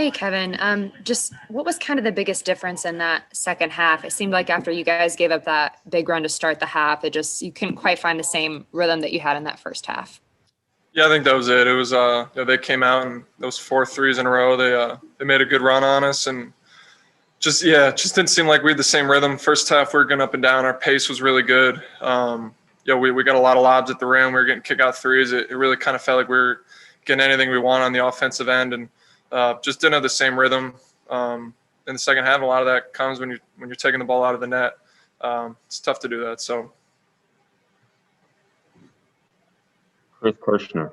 Hey, Kevin. Just what was kind of the biggest difference in that second half? It seemed like after you guys gave up that big run to start the half, you couldn't quite find the same rhythm that you had in that first half. Yeah, I think that was it. It was they came out and those 4 threes in a row. They made a good run on us and it just didn't seem like we had the same rhythm. First half we were going up and down. Our pace was really good. We got a lot of lobs at the rim. We were getting kick out threes. It really kind of felt like we were getting anything we want on the offensive end and just didn't have the same rhythm in the second half. A lot of that comes when you're taking the ball out of the net. It's tough to do that. So. Chris Kirschner.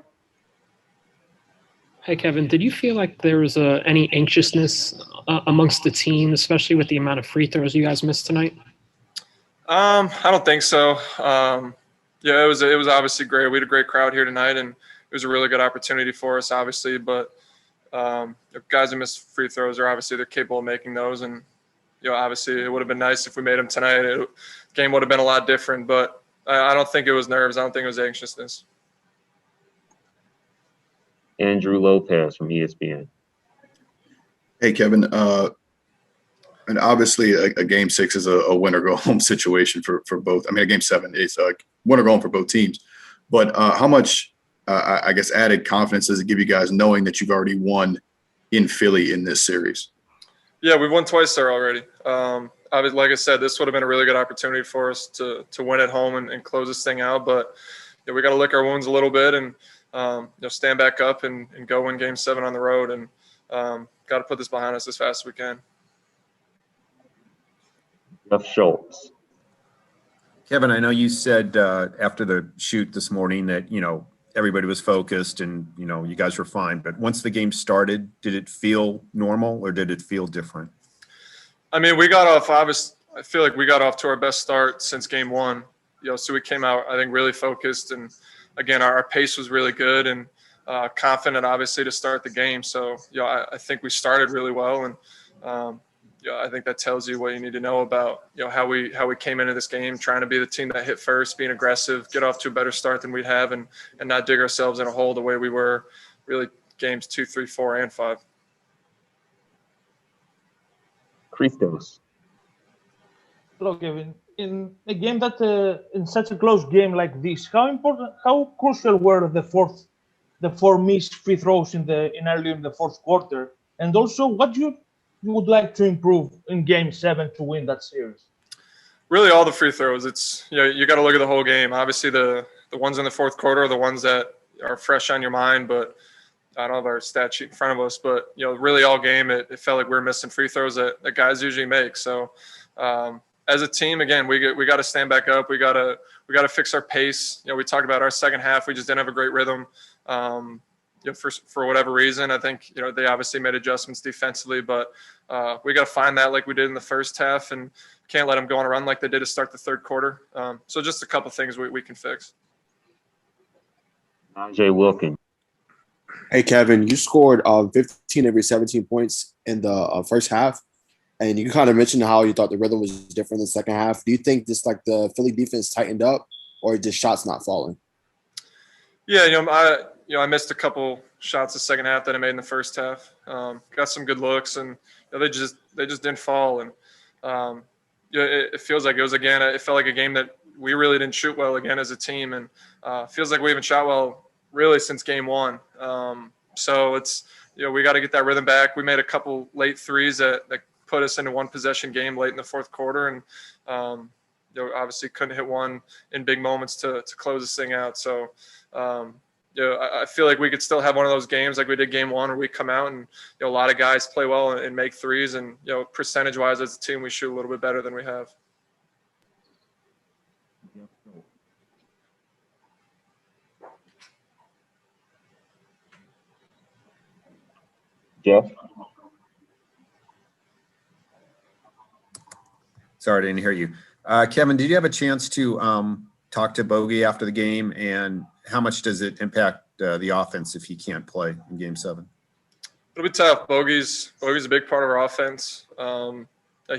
Hey, Kevin, did you feel like there was any anxiousness amongst the team, especially with the amount of free throws you guys missed tonight? I don't think so. It was obviously great. We had a great crowd here tonight, and it was a really good opportunity for us, obviously. But guys who miss free throws they're capable of making those, and obviously it would have been nice if we made them tonight. The game would have been a lot different, but I don't think it was nerves. I don't think it was anxiousness. Andrew Lopez from ESPN. Hey, Kevin. And obviously, a game 6 is a win or go home situation for both. I mean, a game 7 is a win or go home for both teams. But how much, I guess, added confidence does it give you guys knowing that you've already won in Philly in this series? Yeah, we've won twice there already. Like I said, this would have been a really good opportunity for us to win at home and close this thing out. But we got to lick our wounds a little bit and stand back up and go win Game 7 on the road, and got to put this behind us as fast as we can. Jeff Schultz. Kevin, I know you said after the shoot this morning that everybody was focused and you guys were fine. But once the game started, did it feel normal or did it feel different? I mean, we got off. I feel like we got off to our best start since Game 1. So we came out, I think, really focused and. Again, our pace was really good and confident, obviously, to start the game. So, I think we started really well, and I think that tells you what you need to know about how we came into this game, trying to be the team that hit first, being aggressive, get off to a better start than we'd have, and not dig ourselves in a hole the way we were really games 2, 3, 4, and 5. Christos. Hello, Kevin. In a game that in such a close game like this, how crucial were the four missed free throws in early in the fourth quarter, and also what you would like to improve in Game 7 to win that series? Really, all the free throws. It's you got to look at the whole game. Obviously, the ones in the fourth quarter are the ones that are fresh on your mind, but I don't have our stat sheet in front of us. But really, all game it felt like we were missing free throws that guys usually make. So. As a team, again, we got to stand back up. We got to fix our pace. We talked about our second half. We just didn't have a great rhythm. For whatever reason, I think they obviously made adjustments defensively, but we got to find that like we did in the first half, and can't let them go on a run like they did to start the third quarter. So just a couple things we can fix. Najee Wilkins. Hey, Kevin, you scored 15 of your 17 points in the first half. And you kind of mentioned how you thought the rhythm was different in the second half. Do you think just like the Philly defense tightened up, or just shots not falling? Yeah, I missed a couple shots the second half that I made in the first half. Got some good looks, and they just didn't fall. And it feels like it felt like a game that we really didn't shoot well again as a team, and feels like we haven't shot well really since Game 1. So it's we got to get that rhythm back. We made a couple late threes that put us in a one possession game late in the fourth quarter, and obviously couldn't hit one in big moments to close this thing out. So I feel like we could still have one of those games like we did Game 1 where we come out and a lot of guys play well and make threes, and percentage wise as a team we shoot a little bit better than we have. Jeff. Sorry, I didn't hear you. Kevin, did you have a chance to talk to Bogey after the game, and how much does it impact the offense if he can't play in Game 7? It'll be tough. Bogey's a big part of our offense.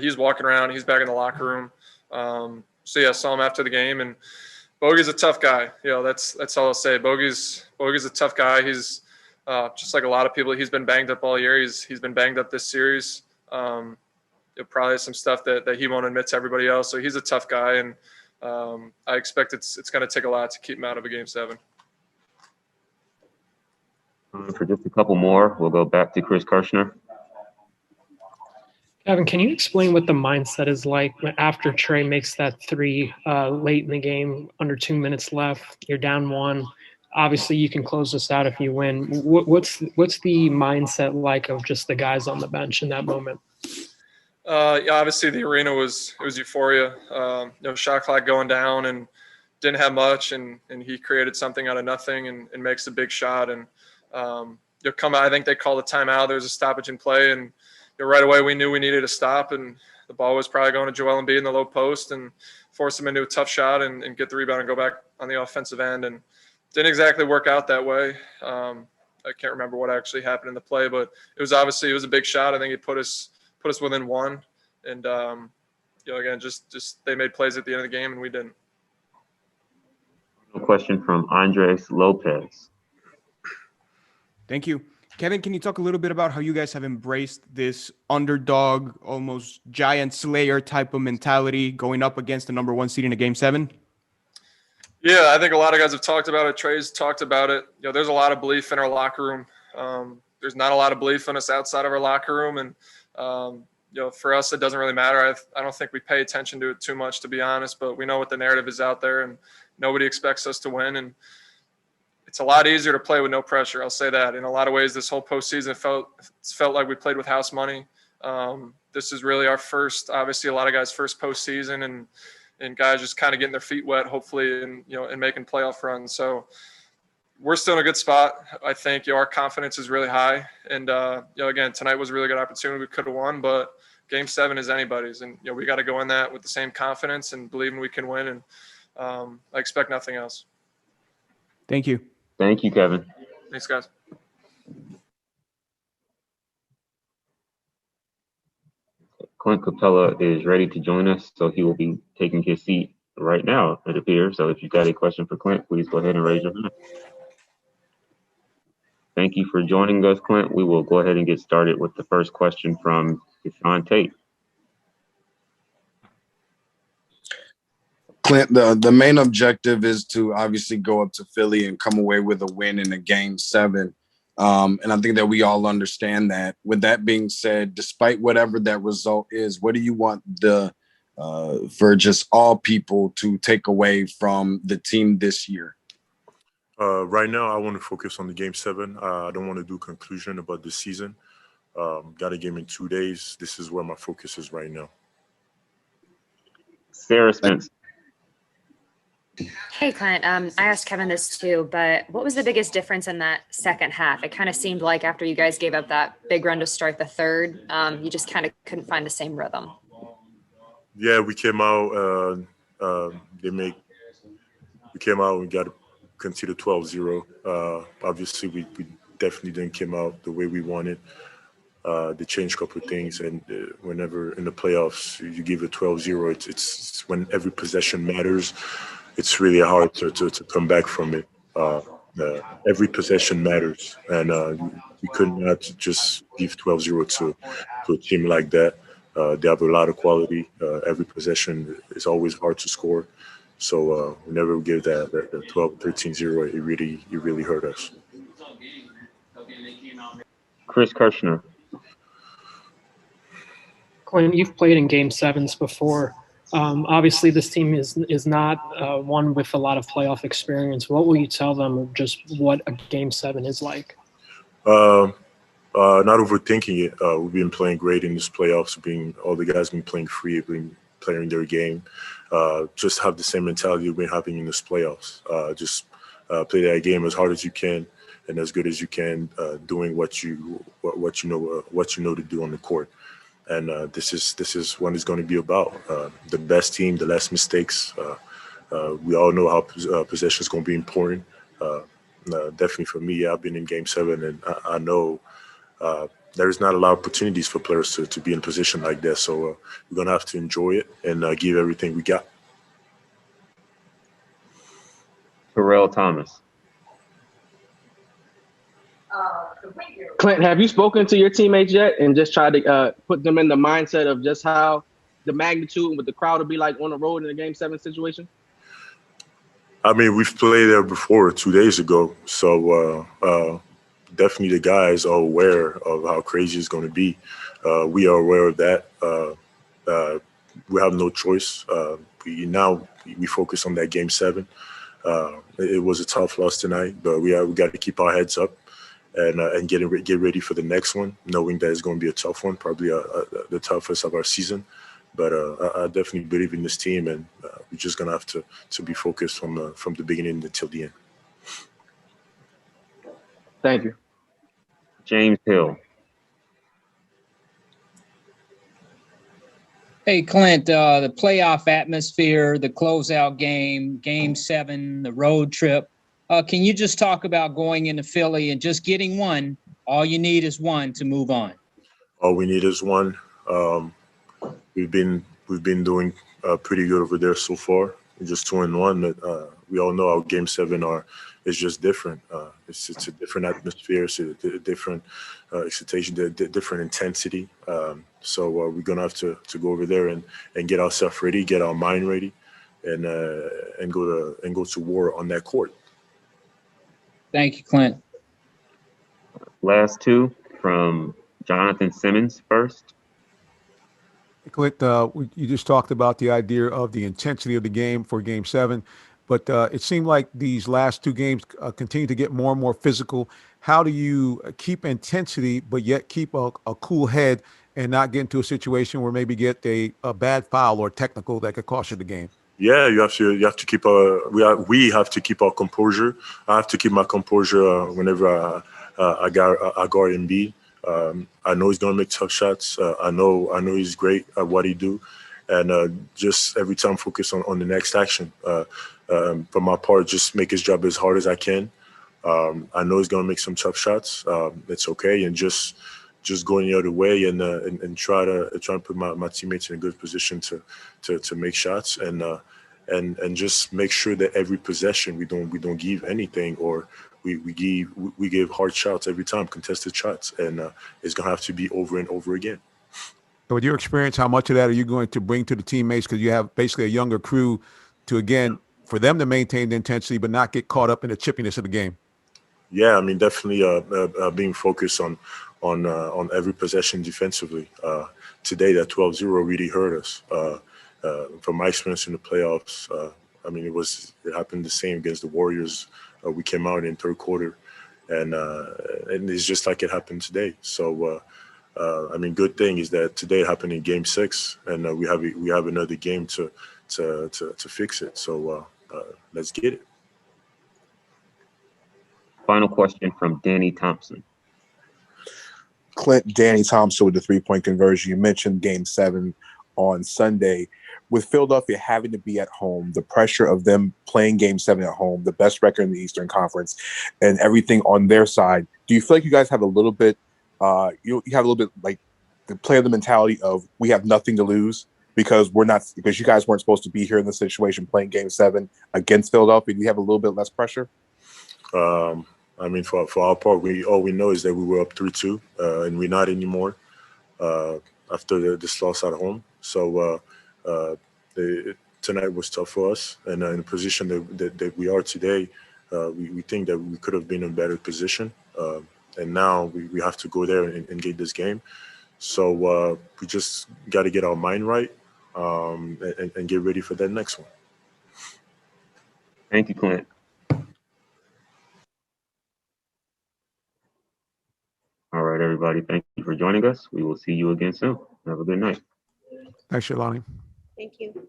He's walking around. He's back in the locker room. I saw him after the game, and Bogey's a tough guy. That's all I'll say. Bogey's a tough guy. He's just like a lot of people, he's been banged up all year. He's been banged up this series. Probably some stuff that he won't admit to everybody else. So he's a tough guy, and I expect it's going to take a lot to keep him out of a Game 7. For just a couple more, we'll go back to Chris Kirschner. Kevin, can you explain what the mindset is like after Trey makes that three late in the game, under 2 minutes left, you're down one. Obviously, you can close this out if you win. What's the mindset like of just the guys on the bench in that moment? Yeah, obviously the arena was euphoria. Shot clock going down and didn't have much, and he created something out of nothing and makes a big shot. And I think they called a timeout. There was a stoppage in play, and right away we knew we needed to stop, and the ball was probably going to Joel Embiid in the low post and force him into a tough shot and get the rebound and go back on the offensive end. And didn't exactly work out that way. I can't remember what actually happened in the play, but it was a big shot. I think it put us within one. And, again, just they made plays at the end of the game and we didn't. A question from Andres Lopez. Thank you. Kevin, can you talk a little bit about how you guys have embraced this underdog, almost giant slayer type of mentality going up against the number 1 seed in a Game 7? Yeah, I think a lot of guys have talked about it. Trey's talked about it. There's a lot of belief in our locker room. There's not a lot of belief in us outside of our locker room. And, for us, it doesn't really matter. I don't think we pay attention to it too much, to be honest, but we know what the narrative is out there and nobody expects us to win. And it's a lot easier to play with no pressure. I'll say that. In a lot of ways, this whole postseason felt like we played with house money. This is really our first, obviously a lot of guys' first postseason, and guys just kind of getting their feet wet, hopefully, and making playoff runs. So we're still in a good spot. I think our confidence is really high. And, again, tonight was a really good opportunity. We could have won, but Game 7 is anybody's. And, we got to go in that with the same confidence and believing we can win. And I expect nothing else. Thank you. Thank you, Kevin. Thanks, guys. Clint Capella is ready to join us, so he will be taking his seat right now, it appears. So if you've got a question for Clint, please go ahead and raise your hand. Thank you for joining us, Clint. We will go ahead and get started with the first question from Deshaun Tate. Clint, the main objective is to obviously go up to Philly and come away with a win in a Game 7. And I think that we all understand that. With that being said, despite whatever that result is, what do you want for just all people to take away from the team this year? Right now, I want to focus on the Game 7. I don't want to do conclusion about the season. Got a game in 2 days. This is where my focus is right now. Sarah Spence. Hey, Clint. I asked Kevin this too, but what was the biggest difference in that second half? It kind of seemed like after you guys gave up that big run to start the third, you just kind of couldn't find the same rhythm. Yeah, we came out. We came out and got conceded 12-0. Obviously, we definitely didn't come out the way we wanted. They changed a couple of things, and whenever in the playoffs you give it 12-0, it's when every possession matters. It's really hard to come back from it. Every possession matters, and we could not just give 12-0 to a team like that. They have a lot of quality. Every possession is always hard to score. So whenever we give that 12-13-0, it really hurt us. Chris Kirschner. Clint, you've played in Game 7s before. Obviously, this team is not one with a lot of playoff experience. What will you tell them of just what a Game 7 is like? Not overthinking it. We've been playing great in this playoffs. All the guys been playing free, been playing their game. Just have the same mentality we've been having in this playoffs. Just play that game as hard as you can and as good as you can, doing what you know to do on the court. And this is what it's going to be about. The best team, the less mistakes. We all know how possession is going to be important. Definitely for me, I've been in Game 7, and I know there's not a lot of opportunities for players to be in a position like that. So we're going to have to enjoy it and give everything we got. Terrell Thomas. Clint, have you spoken to your teammates yet and just tried to put them in the mindset of just how the magnitude and what the crowd will be like on the road in a Game 7 situation? I mean, we've played there before 2 days ago, so definitely the guys are aware of how crazy it's going to be. We are aware of that. We have no choice. We focus on that Game 7. It was a tough loss tonight, but we got to keep our heads up and get ready for the next one, knowing that it's going to be a tough one, probably the toughest of our season. But I definitely believe in this team, and we're just gonna have to be focused from the beginning until the end. Thank you. James Hill. Hey, Clint, the playoff atmosphere, the closeout game, Game 7, the road trip. Can you just talk about going into Philly and just getting one? All you need is one to move on. All we need is one. We've been doing pretty good over there so far. We're just 2-1, but we all know our Game 7 is just different. It's a different atmosphere, it's a different excitation, different intensity. So we're gonna have to go over there and get ourselves ready, get our mind ready, and go to war on that court. Thank you, Clint. Last two from Jonathan Simmons first. Clint, you just talked about the idea of the intensity of the game for Game 7, but it seemed like these last two games continue to get more and more physical. How do you keep intensity but yet keep a cool head and not get into a situation where maybe get a bad foul or technical that could cost you the game? Yeah, you have to keep we have to keep our composure. I have to keep my composure whenever I guard Embiid. I know he's gonna make tough shots. I know he's great at what he do, and just every time focus on the next action. For my part, just make his job as hard as I can. I know he's gonna make some tough shots. It's okay, and just going the other way and try to put my teammates in a good position to make shots and just make sure that every possession we don't give anything, or we give hard shots every time, contested shots, and it's gonna have to be over and over again. So with your experience, how much of that are you going to bring to the teammates, because you have basically a younger crew, to again for them to maintain the intensity but not get caught up in the chippiness of the game? Yeah, I mean, definitely being focused on every possession defensively. Today, that 12-0 really hurt us. From my experience in the playoffs, I mean, it happened the same against the Warriors. We came out in third quarter, and it's just like it happened today. So, I mean, good thing is that today it happened in Game 6, and we have another game to fix it. So let's get it. Final question from Danny Thompson. Clint, Danny Thompson with the three-point conversion. You mentioned Game 7 on Sunday. With Philadelphia having to be at home, the pressure of them playing Game 7 at home, the best record in the Eastern Conference, and everything on their side, do you feel like you guys have a little bit, you have a little bit like the player the mentality of we have nothing to lose because you guys weren't supposed to be here in this situation playing Game 7 against Philadelphia? Do you have a little bit less pressure? I mean, for our part, all we know is that we were up 3-2, and we're not anymore after this loss at home. So tonight was tough for us, and in the position that we are today, we think that we could have been in a better position. And now we have to go there and get this game. So we just got to get our mind right and get ready for that next one. Thank you, Clint. All right, everybody. Thank you for joining us. We will see you again soon. Have a good night. Thanks, Shalani. Thank you.